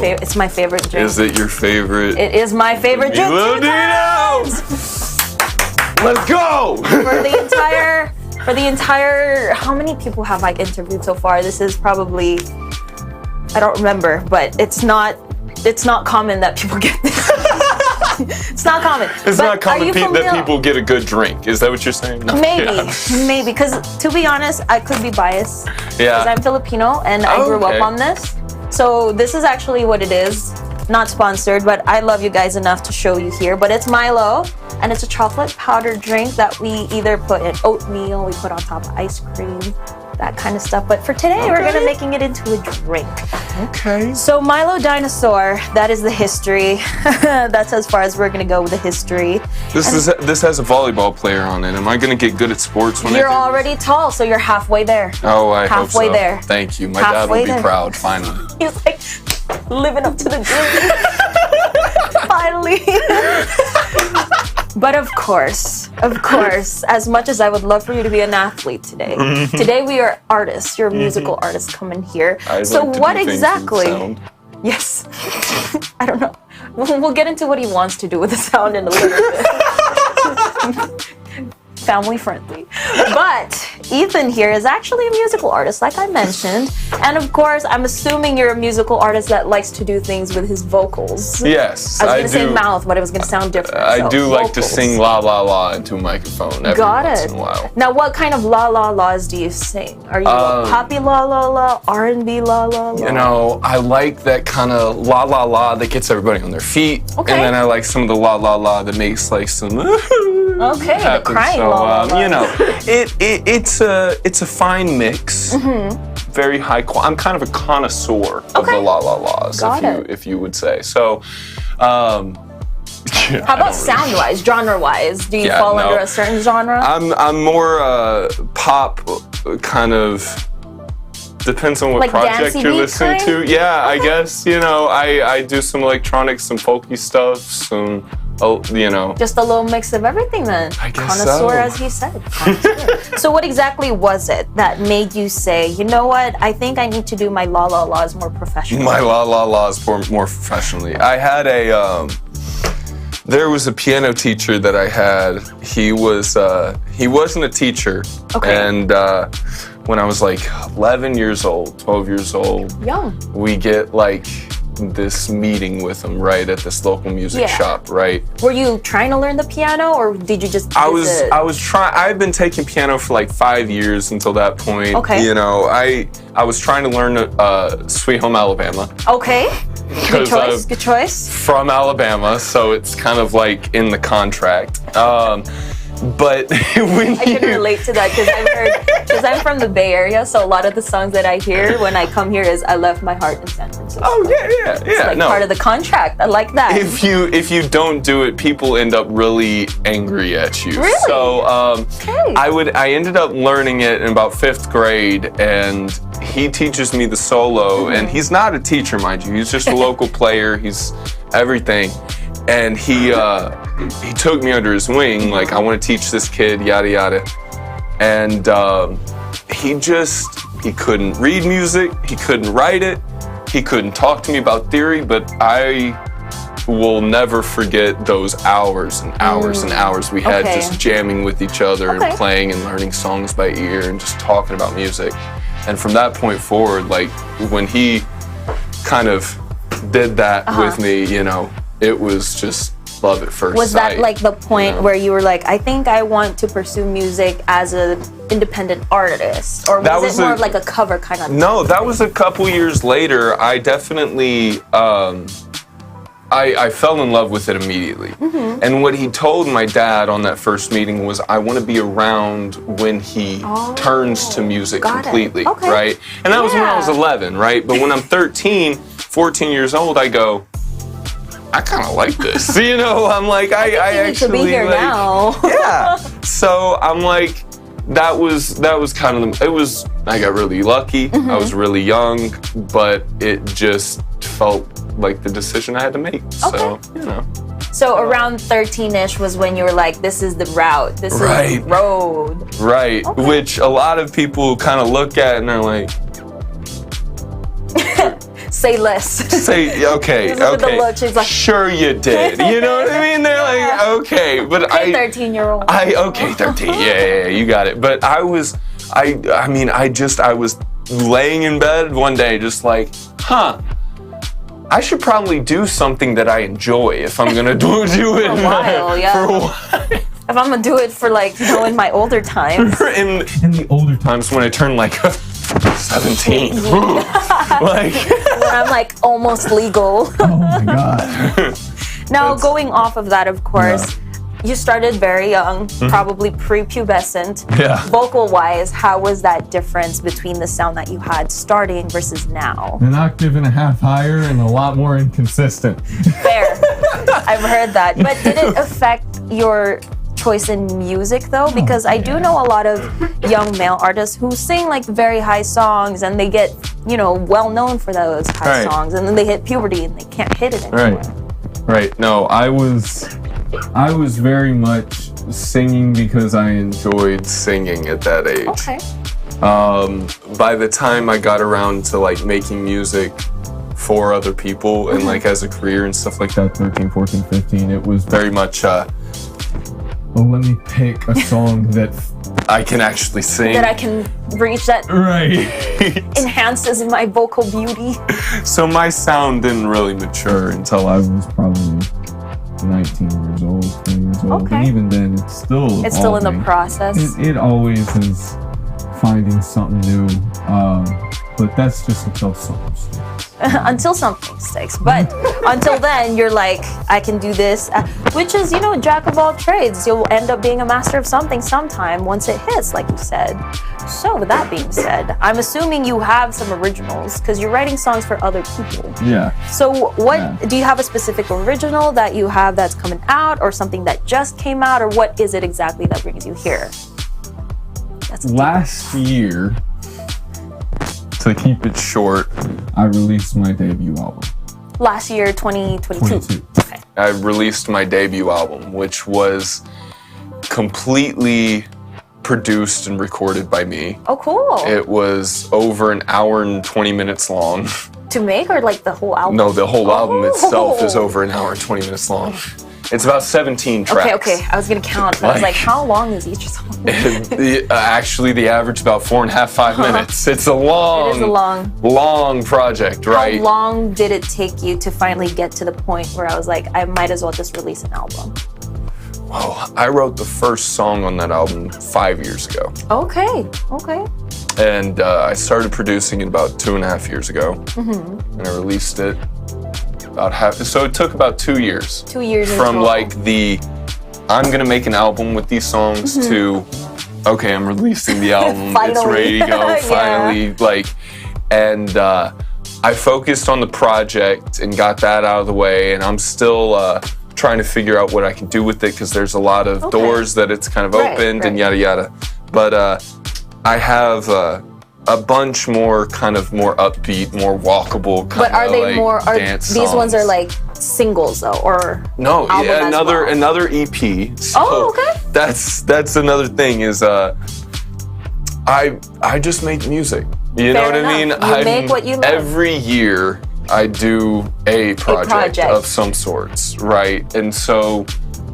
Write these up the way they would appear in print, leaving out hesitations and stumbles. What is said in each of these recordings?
It's my favorite drink. Is it your favorite? It is my favorite drink. Let's go! For the entire, how many people have I interviewed so far? This is probably, I don't remember, but it's not common that people get this. It's not common. It's not common that people get a good drink. Is that what you're saying? No. Maybe, because to be honest, I could be biased. Yeah. Because I'm Filipino and I grew up on this. So this is actually what it is. Not sponsored, but I love you guys enough to show you here. But it's Milo, and it's a chocolate powdered drink that we either put in oatmeal, we put on top of ice cream, that kind of stuff. But for today, we're gonna making it into a drink. Okay. So Milo Dinosaur, that is the history. That's as far as we're gonna go with the history. This has a volleyball player on it. Am I gonna get good at sports when you're already tall, so you're halfway there. Oh, I hope so. Halfway there. Thank you. My dad will be proud, finally. He's like living up to the dream. Finally. But of course, as much as I would love for you to be an athlete today, today we are artists. You're a musical artist coming here. So what exactly? Yes. I don't know. We'll get into what he wants to do with the sound in a little bit. Family friendly. But Ethan here is actually a musical artist, like I mentioned. And of course, I'm assuming you're a musical artist that likes to do things with his vocals. Yes, I was going to say mouth, but it was going to sound different. I do like to sing la la la into a microphone every once in a while. Now, what kind of la la la's do you sing? Are you a poppy la la la, R&B la la la? You know, I like that kind of la la la that gets everybody on their feet. Okay. And then I like some of the la la la that makes like some the crying la la la. You know, it's a fine mix. Very high quality. I'm kind of a connoisseur of the la la la's, if you would say. So, how about sound-wise, genre-wise? Do you fall under a certain genre? I'm more pop, kind of. Depends on what like project you're listening to. Yeah, I guess, you know, I do some electronic, some folky stuff, some, you know. Just a little mix of everything then. I guess connoisseur, as he said. So what exactly was it that made you say, you know what, I think I need to do my la la la's more professionally? My la la la's more professionally. I had there was a piano teacher that I had. He wasn't a teacher. Okay. And when I was like 11 years old, 12 years old, we get like this meeting with him right at this local music shop, right? Were you trying to learn the piano, or did you just visit? I was trying. I've been taking piano for like 5 years until that point. Okay. You know, I was trying to learn Sweet Home Alabama. Okay. Good choice. Good choice. From Alabama, so it's kind of like in the contract. But when I can relate to that because I'm from the Bay Area, so a lot of the songs that I hear when I come here is "I left my heart in San Francisco." Oh yeah. It's like part of the contract. I like that. If you don't do it, people end up really angry at you. Really? So I ended up learning it in about 5th grade, and he teaches me the solo, and he's not a teacher, mind you. He's just a local player. He's everything. And he took me under his wing, like, I want to teach this kid, yada yada. And he couldn't read music, he couldn't write it, he couldn't talk to me about theory, but I will never forget those hours and hours and hours we had just jamming with each other and playing and learning songs by ear and just talking about music. And from that point forward, like, when he kind of did that with me, you know, it was just love at first sight. Was that like the point where you were like, I think I want to pursue music as an independent artist? Or was it more of like a cover kind of No, that was a couple years later. I definitely, I fell in love with it immediately. And what he told my dad on that first meeting was, I want to be around when he turns to music completely, right? And that was when I was 11, right? But when I'm 13, 14 years old, I go, I kind of like this, you know. I'm like, I actually need to be here like, now. Yeah. So I'm like, that was kind of I got really lucky. I was really young, but it just felt like the decision I had to make. So you know. So around 13-ish was when you were like, this is the route. This is the road. Right. Which a lot of people kind of look at and they're like. say less. Say, okay, Look at the okay. look, she's like, sure you did. You know what I mean? They're like, okay, but okay, 13-year-old. Okay, 13. Yeah, you got it. But I was laying in bed one day, just like, I should probably do something that I enjoy if I'm gonna do it for a while, yeah. For a while. If I'm gonna do it for like, in my older times. in the older times when I turned like 17. Like when I'm like almost legal. Oh my God. Now, going off of that, of course, you started very young, probably prepubescent. Yeah. Vocal-wise, how was that difference between the sound that you had starting versus now? An octave and a half higher and a lot more inconsistent. Fair. I've heard that. But did it affect your choice in music though? Because I do know a lot of young male artists who sing like very high songs and they get, well known for those high songs, and then they hit puberty and they can't hit it anymore. Right. No, I was very much singing because I enjoyed singing at that age. Okay. By the time I got around to like making music for other people and like as a career and stuff like that, 13, 14, 15, it was very much let me pick a song that I can actually sing. That I can reach that enhances my vocal beauty. So my sound didn't really mature until I was probably 19 years old, 20 years old. Okay. And even then, it's still in the process. It always is finding something new, but that's just until something sticks. Until something sticks. But until then, you're like, I can do this, which is, jack of all trades. You'll end up being a master of something sometime once it hits, like you said. So with that being said, I'm assuming you have some originals because you're writing songs for other people. Yeah. So do you have a specific original that you have that's coming out, or something that just came out, or what is it exactly that brings you here? Last year, to keep it short, I released my debut album. Last year, 2022. Okay. I released my debut album, which was completely produced and recorded by me. Oh, cool. It was over an hour and 20 minutes long. To make, or like the whole album? No, the whole album itself is over an hour and 20 minutes long. It's about 17 tracks. Okay. I was gonna count. I was like, how long is each song? Actually, the average is about 4.5, 5 minutes. It's a long, it is a long project, right? How long did it take you to finally get to the point where I was like, I might as well just release an album? Oh, I wrote the first song on that album 5 years ago. Okay. And I started producing it about 2.5 years ago. And I released it so it took about 2 years. 2 years from like I'm gonna make an album with these songs to okay, I'm releasing the album. It's ready to go. Finally, and I focused on the project and got that out of the way, and I'm still trying to figure out what I can do with it because there's a lot of doors that it's kind of opened and yada yada. But I have a bunch more kind of more upbeat, more walkable kind of dance songs. These ones are like singles though, or no? Yeah, another EP. So that's another thing is I just make music. You know what I mean? You make what you love. Every year I do a project of some sorts, right? And so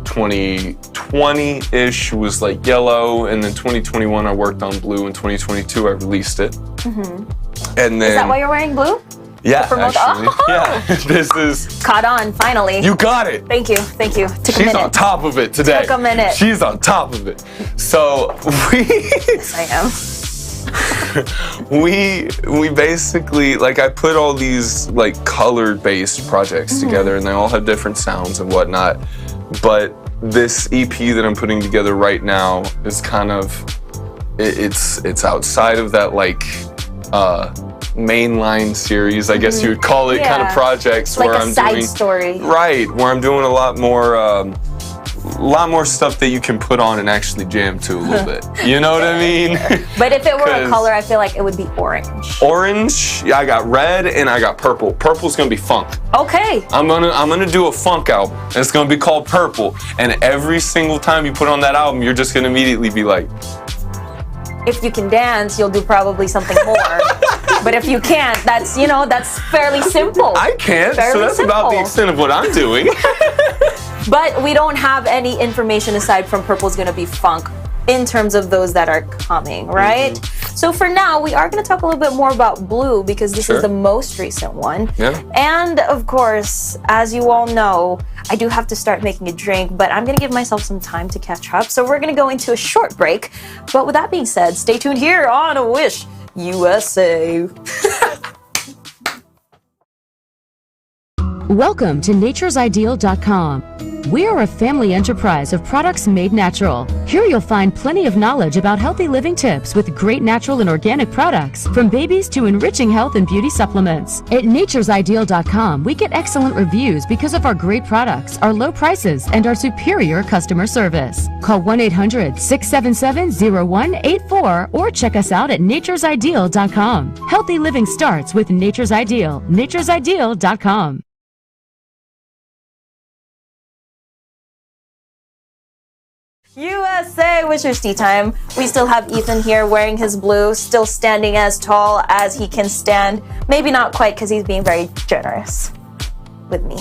2020-ish was like Yellow, and then 2021 I worked on Blue, and 2022 I released it. And then is that why you're wearing blue? Yeah, actually. Yeah, this is caught on finally. You got it. Thank you. She's on top of it today. Took a minute. She's on top of it. So yes, I am. we basically I put all these colored based projects together, and they all have different sounds and whatnot. But this EP that I'm putting together right now is kind of it's outside of that mainline series, I guess you would call it, kind of projects where I'm doing story. Right, where I'm doing a lot more stuff that you can put on and actually jam to a little bit. You know what I mean? But if it were a color, I feel like it would be orange. Orange, yeah, I got red and I got purple. Purple's gonna be funk. Okay. I'm gonna do a funk album. It's gonna be called Purple. And every single time you put on that album, you're just gonna immediately be like, if you can dance, you'll do probably something more. But if you can't, that's, you know, that's fairly simple. I can't, fairly so that's simple. about the extent of what I'm doing. But we don't have any information aside from Purple's Gonna Be Funk in terms of those that are coming, right? So for now, we are going to talk a little bit more about Blue because this is the most recent one. Yeah. And of course, as you all know, I do have to start making a drink, but I'm going to give myself some time to catch up. So we're going to go into a short break. But with that being said, stay tuned here on A Wish USA. Welcome to naturesideal.com. We are a family enterprise of products made natural. Here you'll find plenty of knowledge about healthy living tips with great natural and organic products, from babies to enriching health and beauty supplements. At naturesideal.com, we get excellent reviews because of our great products, our low prices, and our superior customer service. Call 1-800-677-0184 or check us out at naturesideal.com. Healthy living starts with Nature's Ideal. naturesideal.com. USA Wishers Tea Time. We still have Ethan here wearing his blue, still standing as tall as he can stand. Maybe not quite because he's being very generous with me.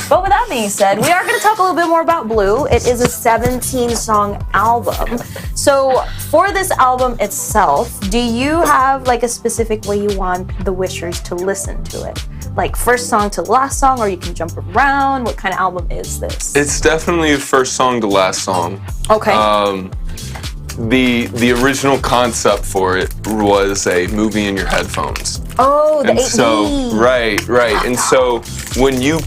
But with that being said, we are going to talk a little bit more about Blue. It is a 17-song album. So for this album itself, do you have like a specific way you want the Wishers to listen to it? Like first song to last song, or you can jump around? What kind of album is this? It's definitely first song to last song. Okay. The original concept for it was a movie in your headphones. Oh, the 8D. So, right. And so when you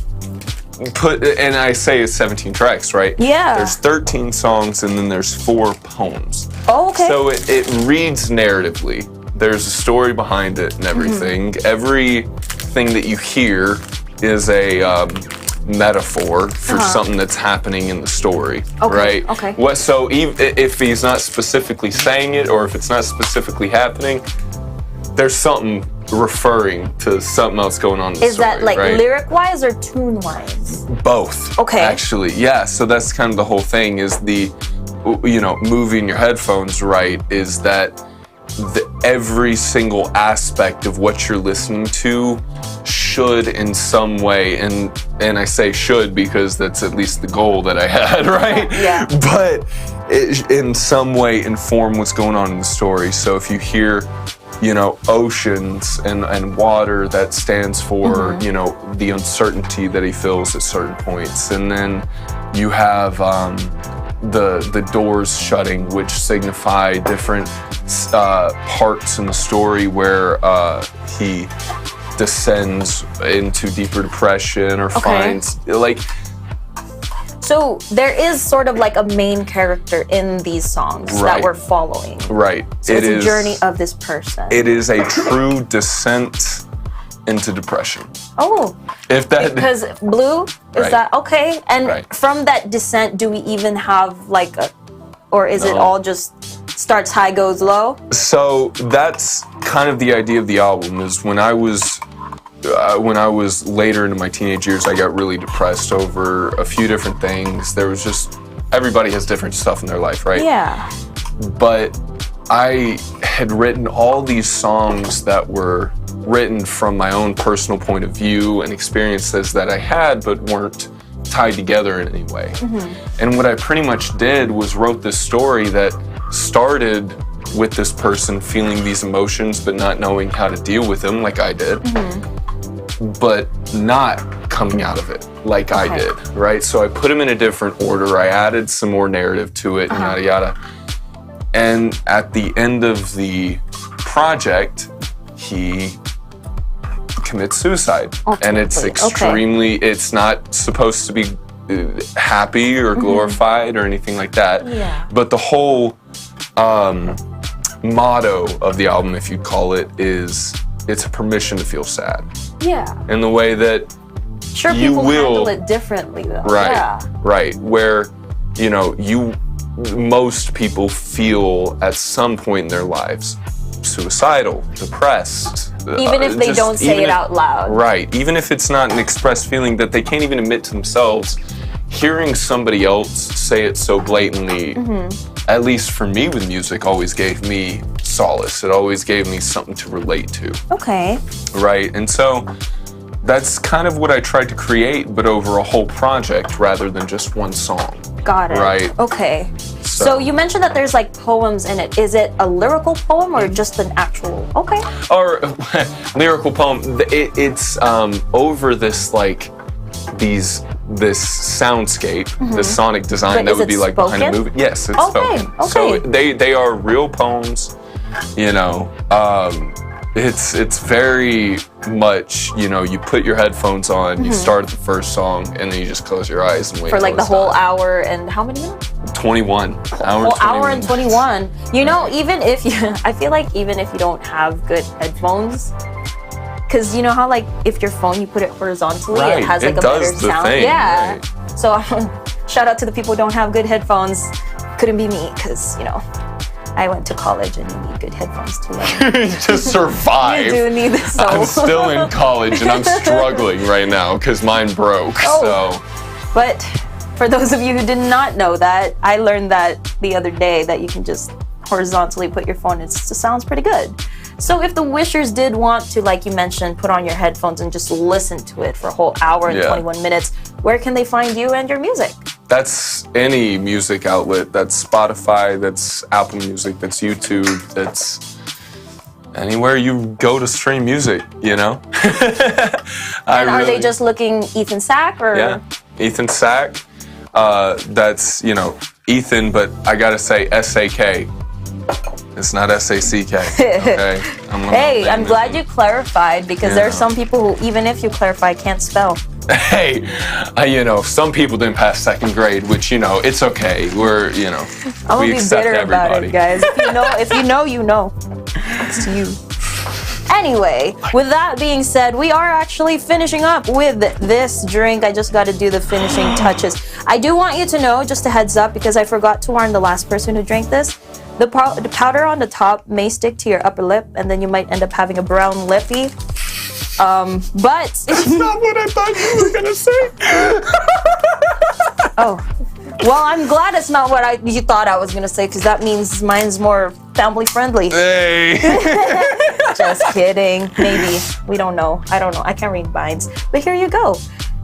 put, and I say it's 17 tracks, right? Yeah. There's 13 songs and then there's 4 poems. Oh, okay. So it reads narratively. There's a story behind it and everything. Everything that you hear is a metaphor for something that's happening in the story, right? Okay. So if he's not specifically saying it or if it's not specifically happening, there's something referring to something else going on in the story. Is that like right? lyric-wise or tune-wise? Both. Okay. Actually, yeah. So that's kind of the whole thing is the, movie in your headphones, right, is that every single aspect of what you're listening to should in some way, and I say should because that's at least the goal that I had, right? Yeah. But it, in some way inform what's going on in the story. So if you hear, oceans and water, that stands for, the uncertainty that he feels at certain points. And then you have the doors shutting, which signify different parts in the story where he descends into deeper depression or finds So there is sort of like a main character in these songs that we're following. Right. So it's a journey of this person. It is a true descent into depression. Oh. If that because Blue is that okay? And from that descent, do we even have like or is it all just starts high, goes low? So that's kind of the idea of the album. Is when I was later into my teenage years, I got really depressed over a few different things. There was just, everybody has different stuff in their life, right? Yeah. But I had written all these songs that were written from my own personal point of view and experiences that I had, but weren't tied together in any way. And what I pretty much did was wrote this story that started with this person feeling these emotions, but not knowing how to deal with them like I did. But not coming out of it like I did, right? So I put them in a different order. I added some more narrative to it, and yada yada. And at the end of the project, he commits suicide. And it's extremely, it's not supposed to be happy or glorified or anything like that. Yeah. But the whole motto of the album, if you'd call it, is it's a permission to feel sad. Yeah. In the way that sure you people will handle it differently though. Right. Yeah. Right. Where, most people feel at some point in their lives suicidal, depressed. Even if they don't say it out loud. Right. Even if it's not an expressed feeling that they can't even admit to themselves, hearing somebody else say it so blatantly at least for me with music, always gave me solace. It always gave me something to relate to. Okay. Right, and so that's kind of what I tried to create, but over a whole project rather than just one song. Got it. Right. Okay. So you mentioned that there's like poems in it. Is it a lyrical poem or just an actual? Okay. Or lyrical poem. It's over this like this soundscape, this sonic design that would be like spoken? behind a movie. Yes, it's spoken. Okay. So they are real poems. You know, it's very much, you know, you put your headphones on, you start at the first song, and then you just close your eyes and wait for like the whole done. hour and how many minutes? 21. Hour and 21. You know, even if you, I feel like even if you don't have good headphones, because you know how like if your phone you put it horizontally, it has like a better sound. Thing, yeah. Right. So shout out to the people who don't have good headphones. Couldn't be me, because you know, I went to college and you need good headphones to learn. To survive. You do need this. So. I'm still in college and I'm struggling right now because mine broke. So. But for those of you who did not know that, I learned that the other day that you can just horizontally put your phone. It sounds pretty good. So if the wishers did want to, like you mentioned, put on your headphones and just listen to it for a whole hour and 21 minutes, where can they find you and your music? That's any music outlet. That's Spotify, that's Apple Music, that's YouTube, that's anywhere you go to stream music, you know? And are they just looking Ethan Sak or? Yeah, Ethan Sak. That's, you know, Ethan, but I gotta say S-A-K. It's not S-A-C-K, okay? Hey, I'm glad you clarified, because there are some people who, even if you clarify, can't spell. Hey, you know, some people didn't pass second grade, which, you know, it's okay. We're, you know, I'm we gonna be accept bitter everybody. about it, guys. If you know, you know. It's you. Anyway, with that being said, we are actually finishing up with this drink. I just got to do the finishing touches. I do want you to know, just a heads up, because I forgot to warn the last person who drank this, the powder on the top may stick to your upper lip, and then you might end up having a brown lippy. But that's not what I thought you were gonna say. Oh, well, I'm glad it's not what you thought I was gonna say, because that means mine's more family friendly. Hey. Just kidding. Maybe. We don't know. I don't know. I can't read minds. But here you go.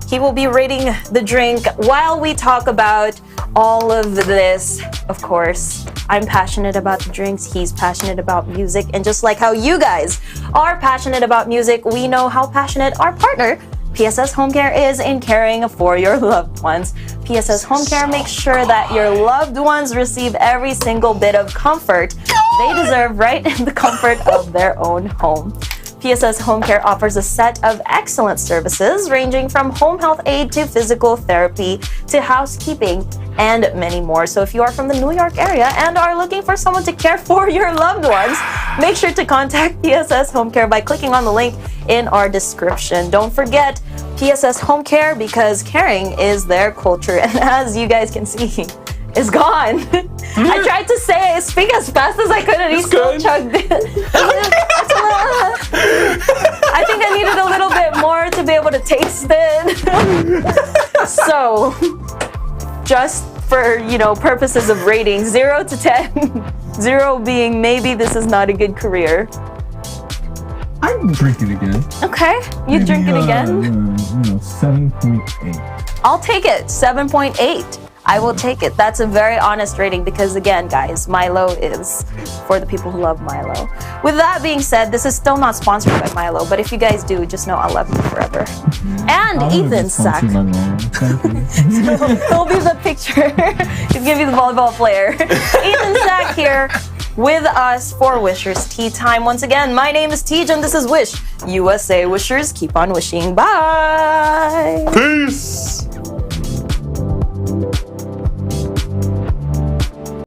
He will be rating the drink while we talk about all of this. Of course, I'm passionate about the drinks. He's passionate about music. And just like how you guys are passionate about music, we know how passionate our partner, PSS Home Care, is in caring for your loved ones. PSS Home Care makes sure that your loved ones receive every single bit of comfort they deserve right in the comfort of their own home. PSS Home Care offers a set of excellent services ranging from home health aid to physical therapy to housekeeping and many more. So if you are from the New York area and are looking for someone to care for your loved ones, make sure to contact PSS Home Care by clicking on the link in our description. Don't forget PSS Home Care, because caring is their culture, and as you guys can see, it's gone. I tried to speak as fast as I could, and he still chugged it. I think I needed a little bit more to be able to taste it. So, just for, you know, purposes of rating, 0 to 10, 0 being maybe this is not a good career. I'm drinking again. Okay, you drink it again? 7.8. I'll take it, 7.8. I will take it. That's a very honest rating, because again, guys, Milo is for the people who love Milo. With that being said, this is still not sponsored by Milo, but if you guys do, just know I love you forever. And Ethan Sak. He'll be the picture. He'll give you the volleyball player. Ethan Sak here with us for Wishers Tea Time. Once again, my name is Teej and this is Wish USA. Wishers, keep on wishing. Bye. Peace.